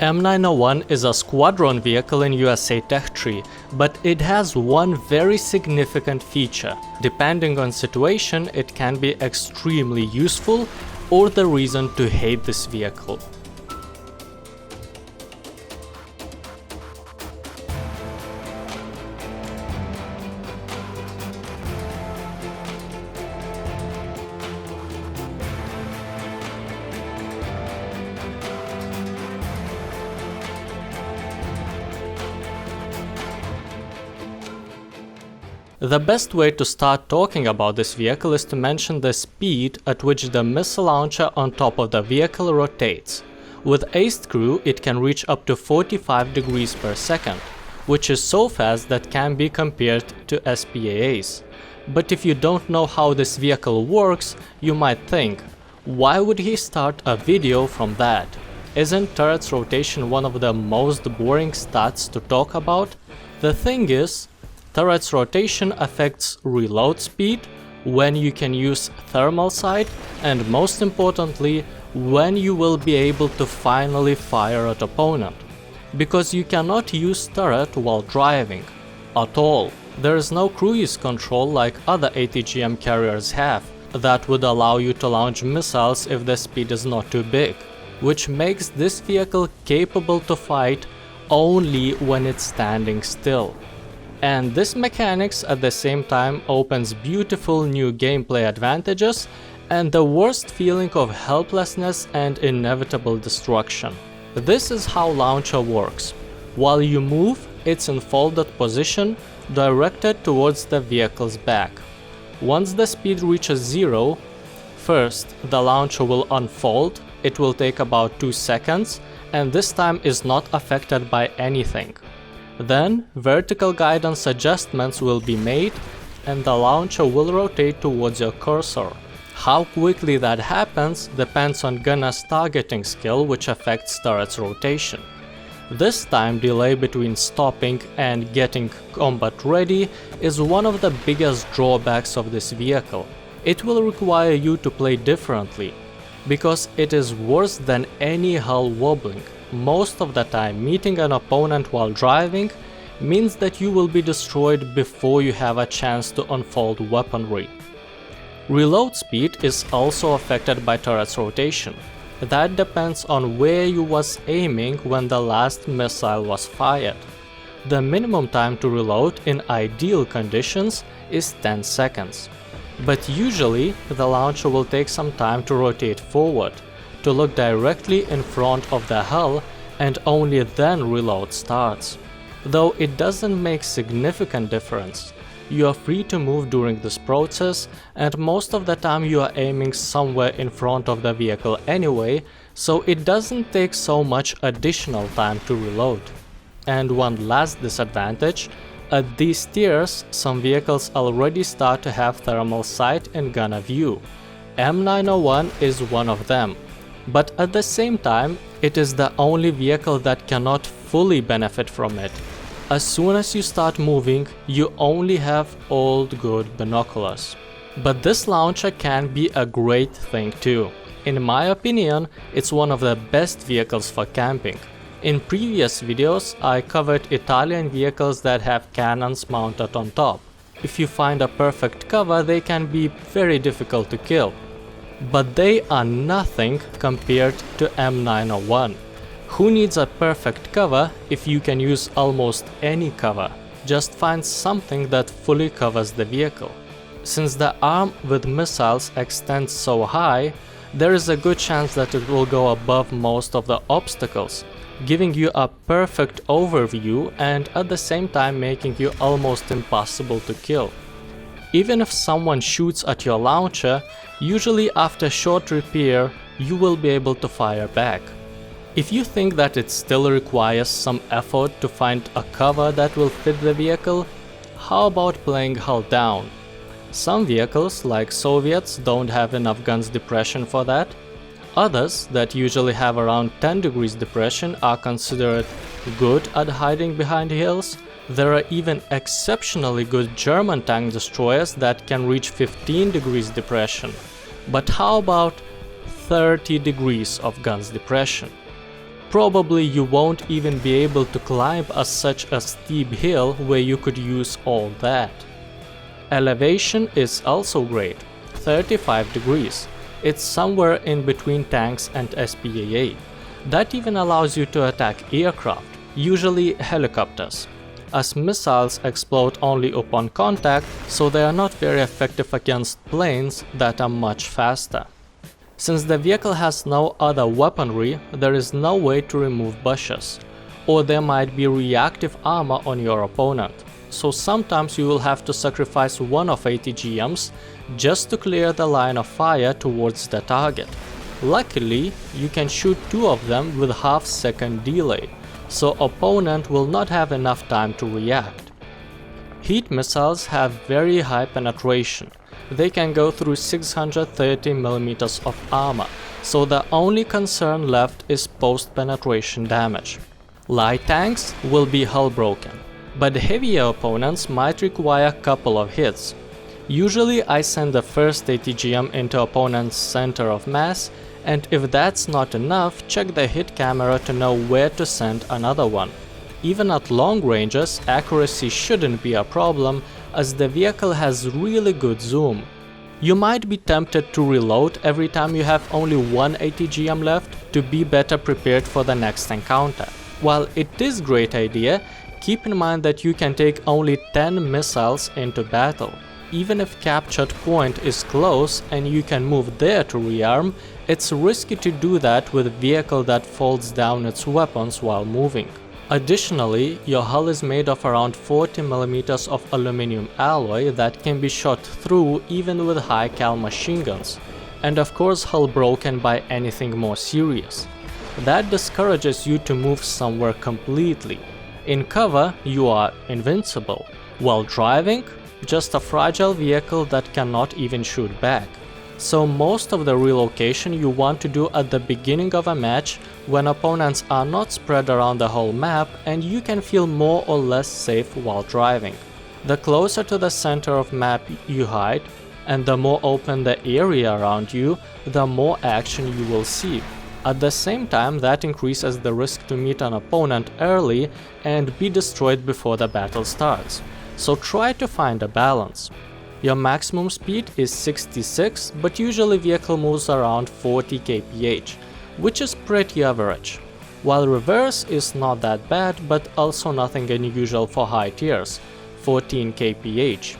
M901 is a squadron vehicle in USA Tech Tree, but it has one very significant feature. Depending on situation, it can be extremely useful or the reason to hate this vehicle. The best way to start talking about this vehicle is to mention the speed at which the missile launcher on top of the vehicle rotates. With ace crew, it can reach up to 45 degrees per second, which is so fast that can be compared to SPAAs. But if you don't know how this vehicle works, you might think, why would he start a video from that? Isn't turret's rotation one of the most boring stats to talk about? The thing is, turret's rotation affects reload speed, when you can use thermal sight, and most importantly, when you will be able to finally fire at opponent. Because you cannot use turret while driving. At all. There is no cruise control like other ATGM carriers have, that would allow you to launch missiles if the speed is not too big, which makes this vehicle capable to fight only when it's standing still. And this mechanics at the same time opens beautiful new gameplay advantages and the worst feeling of helplessness and inevitable destruction. This is how launcher works. While you move, it's in folded position, directed towards the vehicle's back. Once the speed reaches 0, first the launcher will unfold, it will take about 2 seconds, and this time is not affected by anything. Then, vertical guidance adjustments will be made and the launcher will rotate towards your cursor. How quickly that happens depends on gunner's targeting skill, which affects turret's rotation. This time delay between stopping and getting combat ready is one of the biggest drawbacks of this vehicle. It will require you to play differently, because it is worse than any hull wobbling. Most of the time, meeting an opponent while driving means that you will be destroyed before you have a chance to unfold weaponry. Reload speed is also affected by turret's rotation. That depends on where you was aiming when the last missile was fired. The minimum time to reload in ideal conditions is 10 seconds. But usually, the launcher will take some time to rotate forward, to look directly in front of the hull, and only then reload starts. Though it doesn't make significant difference. You are free to move during this process, and most of the time you are aiming somewhere in front of the vehicle anyway, so it doesn't take so much additional time to reload. And one last disadvantage, at these tiers some vehicles already start to have thermal sight in gunner view. M901 is one of them. But at the same time, it is the only vehicle that cannot fully benefit from it. As soon as you start moving, you only have old good binoculars. But this launcher can be a great thing too. In my opinion, it's one of the best vehicles for camping. In previous videos, I covered Italian vehicles that have cannons mounted on top. If you find a perfect cover, they can be very difficult to kill. But they are nothing compared to M901. Who needs a perfect cover if you can use almost any cover? Just find something that fully covers the vehicle. Since the arm with missiles extends so high, there is a good chance that it will go above most of the obstacles, giving you a perfect overview and at the same time making you almost impossible to kill. Even if someone shoots at your launcher, usually after short repair, you will be able to fire back. If you think that it still requires some effort to find a cover that will fit the vehicle, how about playing hull down? Some vehicles, like Soviets, don't have enough guns depression for that. Others, that usually have around 10 degrees depression, are considered good at hiding behind hills. There are even exceptionally good German tank destroyers that can reach 15 degrees depression. But how about 30 degrees of guns depression? Probably you won't even be able to climb such a steep hill where you could use all that. Elevation is also great, 35 degrees. It's somewhere in between tanks and SPAA. That even allows you to attack aircraft, usually helicopters, as missiles explode only upon contact, so they are not very effective against planes that are much faster. Since the vehicle has no other weaponry, there is no way to remove bushes, or there might be reactive armor on your opponent, so sometimes you will have to sacrifice one of ATGMs just to clear the line of fire towards the target. Luckily, you can shoot two of them with half-second delay, so opponent will not have enough time to react. Heat missiles have very high penetration. They can go through 630 mm of armor, so the only concern left is post-penetration damage. Light tanks will be hull broken, but heavier opponents might require a couple of hits. Usually I send the first ATGM into opponent's center of mass, and if that's not enough, check the hit camera to know where to send another one. Even at long ranges, accuracy shouldn't be a problem, as the vehicle has really good zoom. You might be tempted to reload every time you have only one ATGM left to be better prepared for the next encounter. While it is a great idea, keep in mind that you can take only 10 missiles into battle. Even if captured point is close and you can move there to rearm, it's risky to do that with a vehicle that folds down its weapons while moving. Additionally, your hull is made of around 40 mm of aluminum alloy that can be shot through even with high-cal machine guns, and of course hull broken by anything more serious. That discourages you to move somewhere completely. In cover, you are invincible. While driving, just a fragile vehicle that cannot even shoot back. So most of the relocation you want to do at the beginning of a match when opponents are not spread around the whole map and you can feel more or less safe while driving. The closer to the center of map you hide and the more open the area around you, the more action you will see. At the same time, that increases the risk to meet an opponent early and be destroyed before the battle starts. So try to find a balance. Your maximum speed is 66, but usually vehicle moves around 40 kph, which is pretty average. While reverse is not that bad, but also nothing unusual for high tiers, 14 kph.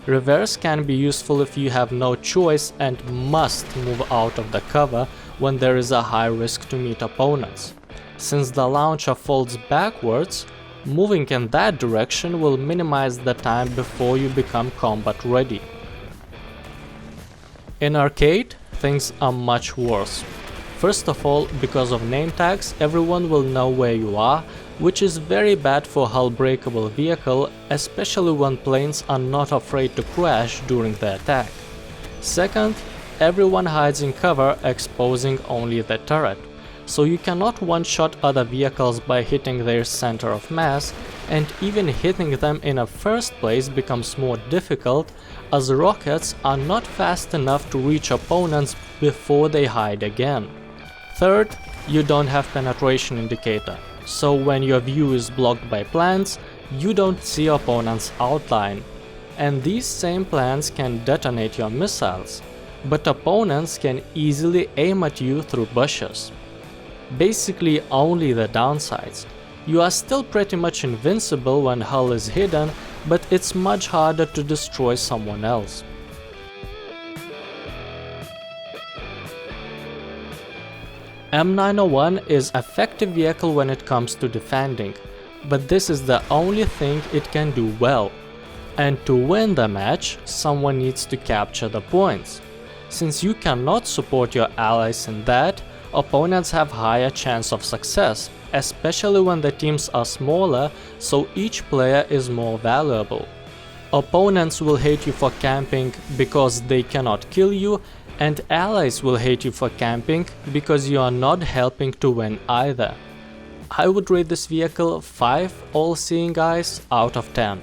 Reverse can be useful if you have no choice and must move out of the cover when there is a high risk to meet opponents. Since the launcher folds backwards, moving in that direction will minimize the time before you become combat ready. In arcade, things are much worse. First of all, because of name tags, everyone will know where you are, which is very bad for hull breakable vehicle, especially when planes are not afraid to crash during the attack. Second, everyone hides in cover, exposing only the turret. So you cannot one-shot other vehicles by hitting their center of mass, and even hitting them in a first place becomes more difficult as rockets are not fast enough to reach opponents before they hide again. Third, you don't have penetration indicator, so when your view is blocked by plants, you don't see opponent's outline. And these same plants can detonate your missiles, but opponents can easily aim at you through bushes. Basically only the downsides. You are still pretty much invincible when hull is hidden, but it's much harder to destroy someone else. M901 is an effective vehicle when it comes to defending, but this is the only thing it can do well. And to win the match, someone needs to capture the points. Since you cannot support your allies in that, opponents have higher chance of success, especially when the teams are smaller, so each player is more valuable. Opponents will hate you for camping because they cannot kill you, and allies will hate you for camping because you are not helping to win either. I would rate this vehicle 5 all-seeing eyes out of 10.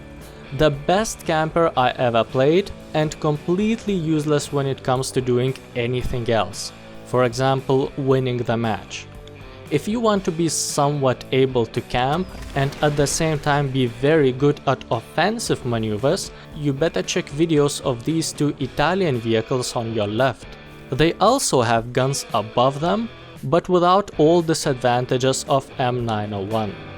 The best camper I ever played, and completely useless when it comes to doing anything else. For example, winning the match. If you want to be somewhat able to camp and at the same time be very good at offensive maneuvers, you better check videos of these two Italian vehicles on your left. They also have guns above them, but without all disadvantages of M901.